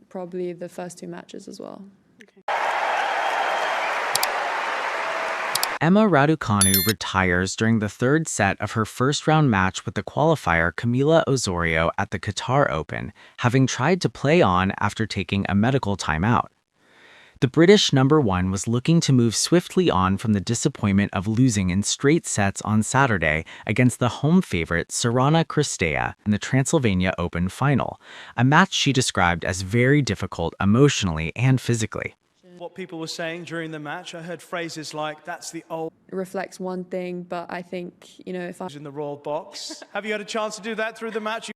probably the first two matches as well. Emma Raducanu retires during the third set of her first-round match with the qualifier Camila Osorio at the Qatar Open, having tried to play on after taking a medical timeout. The British number one was looking to move swiftly on from the disappointment of losing in straight sets on Saturday against the home favorite Sorana Cristea in the Transylvania Open final, a match she described as very difficult emotionally and physically. What people were saying during the match, I heard phrases like, that's the old... It reflects one thing, but I think, if I... in the royal box. Have you had a chance to do that through the match?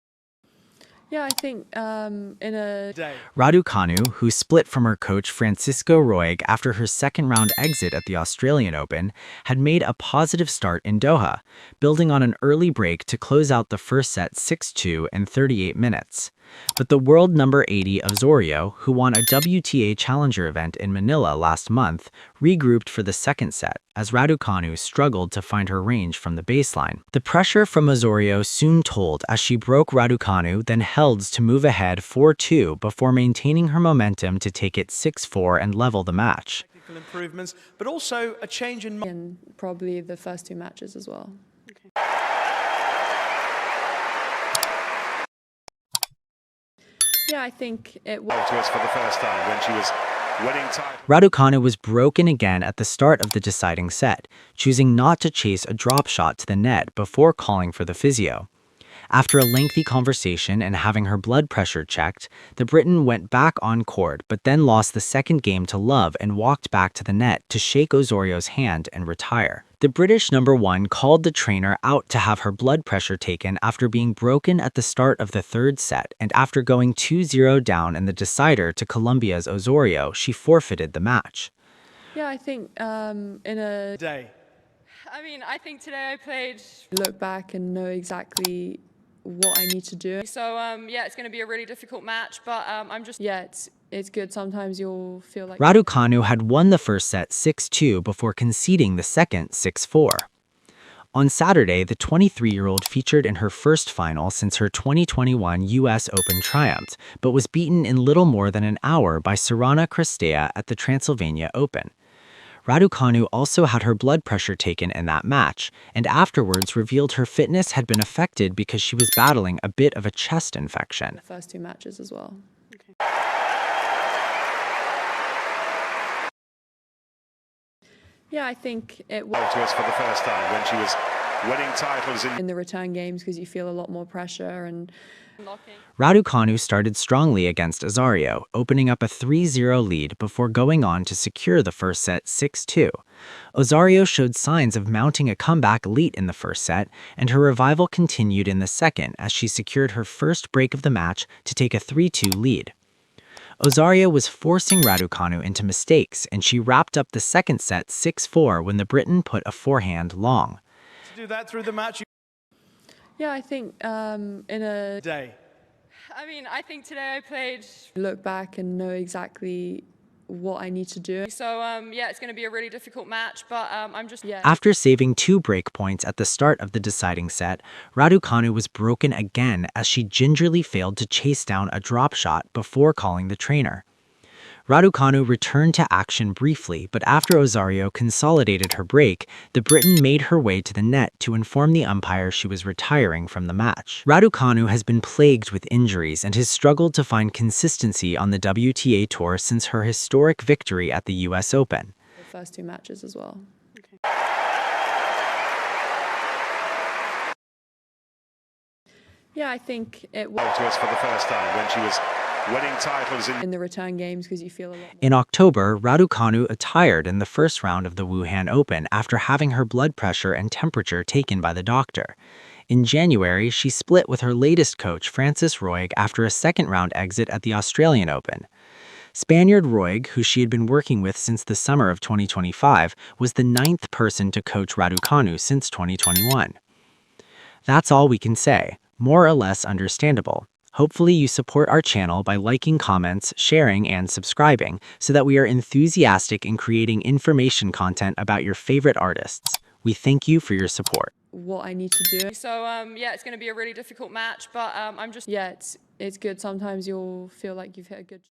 Yeah, I think in a Day. Raducanu, who split from her coach Francisco Roig after her second-round exit at the Australian Open, had made a positive start in Doha, building on an early break to close out the first set 6-2 in 38 minutes. But the world number 80 Osorio, who won a WTA Challenger event in Manila last month, regrouped for the second set as Raducanu struggled to find her range from the baseline. The pressure from Osorio soon told as she broke Raducanu, then held to move ahead 4-2 before maintaining her momentum to take it 6-4 and level the match. Technical improvements, but also a change in... and probably the first two matches as well. Yeah, I think it was to us for the first time when she was winning time. Raducanu was broken again at the start of the deciding set, choosing not to chase a drop shot to the net before calling for the physio. After a lengthy conversation and having her blood pressure checked, the Briton went back on court but then lost the second game to love and walked back to the net to shake Osorio's hand and retire. The British number one called the trainer out to have her blood pressure taken after being broken at the start of the third set, and after going 2-0 down in the decider to Colombia's Osorio, she forfeited the match. Yeah, I think in a Day. I think today I played... look back and know exactly what I need to do. So, yeah, it's going to be a really difficult match, but I'm just... Yeah, it's good. Sometimes you'll feel like... Raducanu had won the first set 6-2 before conceding the second 6-4. On Saturday, the 23-year-old featured in her first final since her 2021 U.S. Open triumph, but was beaten in little more than an hour by Sorana Cristea at the Transylvania Open. Raducanu also had her blood pressure taken in that match, and afterwards revealed her fitness had been affected because she was battling a bit of a chest infection. the first two matches as well. Yeah, I think it was To us for the first time when she was winning titles in the return games because you feel a lot more pressure and... Raducanu started strongly against Osorio, opening up a 3-0 lead before going on to secure the first set 6-2. Osorio showed signs of mounting a comeback late in the first set, and her revival continued in the second as she secured her first break of the match to take a 3-2 lead. Osorio was forcing Raducanu into mistakes, and she wrapped up the second set 6-4 when the Briton put a forehand long. To do that through the match. Yeah, I think in a... Day. I think today I played... look back and know exactly what I need to do. So, yeah, it's going to be a really difficult match, but I'm just... Yeah. After saving 2 break points at the start of the deciding set, Raducanu was broken again as she gingerly failed to chase down a drop shot before calling the trainer. Raducanu returned to action briefly, but after Osorio consolidated her break, the Briton made her way to the net to inform the umpire she was retiring from the match. Raducanu has been plagued with injuries and has struggled to find consistency on the WTA Tour since her historic victory at the U.S. Open. The first two matches as well. Yeah, I think it was to us for the first time when she was winning titles in the return games because you feel a lot more... In October, Raducanu retired in the first round of the Wuhan Open after having her blood pressure and temperature taken by the doctor. In January, she split with her latest coach, Francis Roig, after a second-round exit at the Australian Open. Spaniard Roig, who she had been working with since the summer of 2025, was the 9th person to coach Raducanu since 2021. That's all we can say, more or less understandable. Hopefully you support our channel by liking, comments, sharing, and subscribing so that we are enthusiastic in creating information content about your favorite artists. We thank you for your support. what I need to do. So, yeah, it's going to be a really difficult match, but I'm just... Yeah, it's good. Sometimes you'll feel like you've hit a good...